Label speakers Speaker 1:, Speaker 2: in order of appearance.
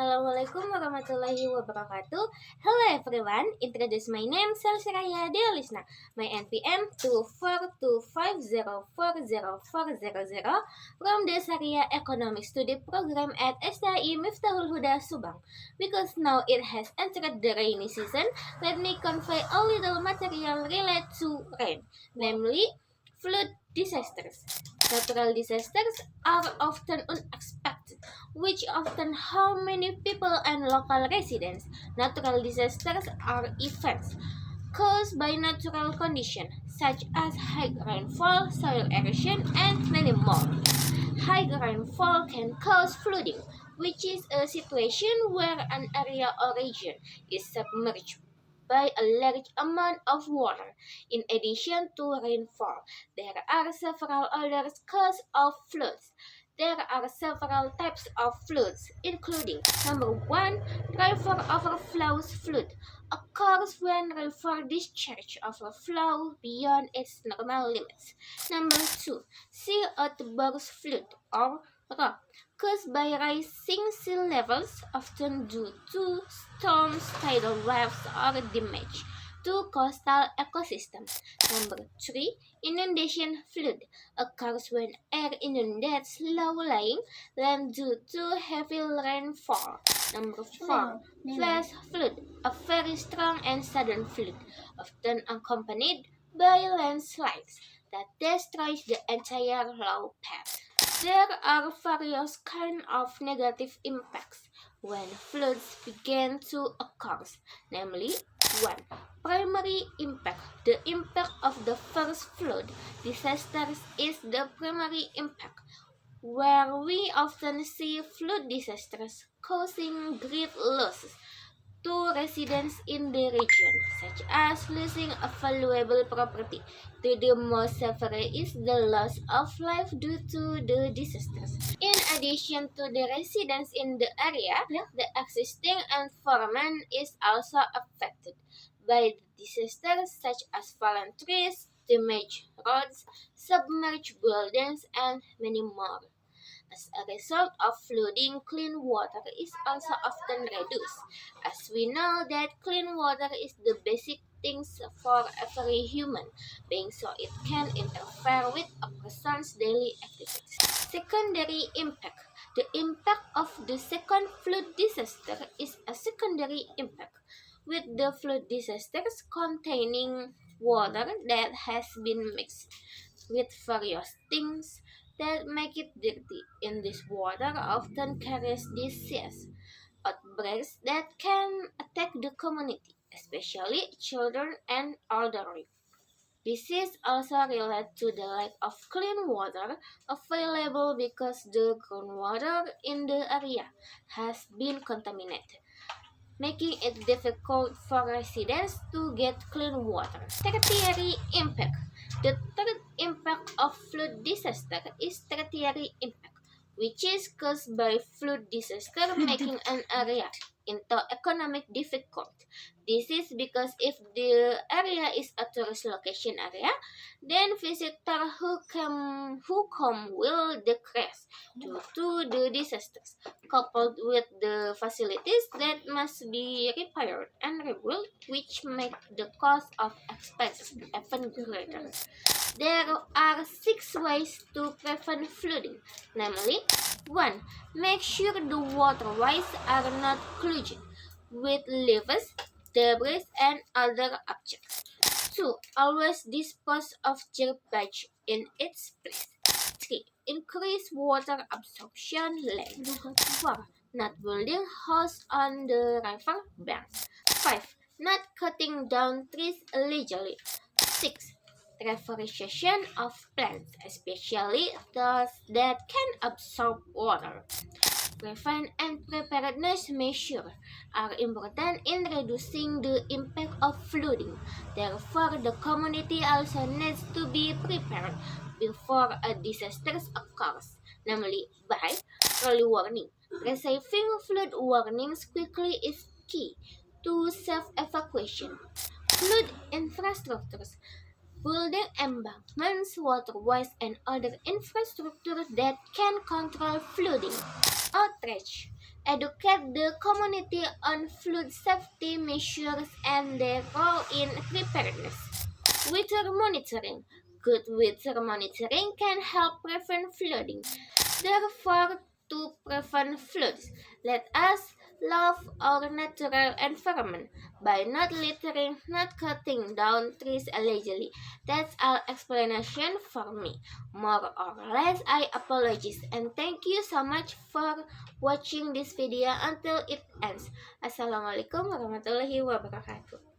Speaker 1: Assalamualaikum warahmatullahi wabarakatuh. Hello everyone, introduce my name Salsiraya Deolisna. My NPM 24250404000 from the Sharia Economic Study Program at STI Miftahul Huda Subang. Because now it has entered the rainy season, let me convey a little material related to rain, namely flood disasters. Natural disasters are often unexpected, which often harm many people and local residents. Natural disasters are events caused by natural conditions such as high rainfall, soil erosion, and many more. High rainfall can cause flooding, which is a situation where an area or region is submerged by a large amount of water. In addition to rainfall, there are several other causes of floods. There are several types of floods, including number 1, river overflows flood occurs when river discharge overflow beyond its normal limits. Number 2, sea outburst flood or ROF, caused by rising sea levels, often due to storms, tidal waves, or damage to coastal ecosystems. Number 3, inundation flood occurs when air inundates low-lying land due to heavy rainfall. Number 4, flash flood, a very strong and sudden flood, often accompanied by landslides that destroys the entire low path. There are various kinds of negative impacts when floods begin to occur, namely 1. Primary impact. The impact of the first flood disasters is the primary impact, where we often see flood disasters causing great losses to residents in the region, such as losing a valuable property. The most severe is the loss of life due to the disasters. In addition to the residents in the area, the existing environment is also affected by the disasters such as fallen trees, damaged roads, submerged buildings, and many more. As a result of flooding, clean water is also often reduced, as we know that clean water is the basic things for every human being, so it can interfere with a person's daily activities. Secondary impact. The impact of the second flood disaster is a secondary impact, with the flood disasters containing water that has been mixed with various things that make it dirty. In this water often carries disease outbreaks that can attack the community, especially children and elderly. This is also related to the lack of clean water available because the groundwater in the area has been contaminated, making it difficult for residents to get clean water. Tertiary impact. The third impact of flood disaster is tertiary impact, which is caused by flood disaster making an area into economic difficult. This is because if the area is a tourist location area, then visitors who come will decrease due to the disasters, coupled with the facilities that must be repaired and rebuilt, which make the cost of expenses even greater. There are 6 ways to prevent flooding, namely 1. Make sure the waterways are not clogged with leaves, debris, and other objects. 2. Always dispose of garbage in its place. 3. Increase water absorption lane. 4. Not building houses on the river banks. 5. Not cutting down trees illegally. 6. Reforestation of plants, especially those that can absorb water. Prevention and preparedness measures are important in reducing the impact of flooding. Therefore, the community also needs to be prepared before a disaster occurs, namely by early warning. Receiving flood warnings quickly is key to safe evacuation. Flood infrastructures. Building embankments, waterways, and other infrastructure that can control flooding. Outreach. educate the community on flood safety measures and their role in preparedness. Weather monitoring. Good weather monitoring can help prevent flooding. Therefore, to prevent floods, let us love our natural environment by not littering, not cutting down trees illegally. That's our explanation for me. More or less, I apologize and thank you so much for watching this video until it ends. Assalamualaikum warahmatullahi wabarakatuh.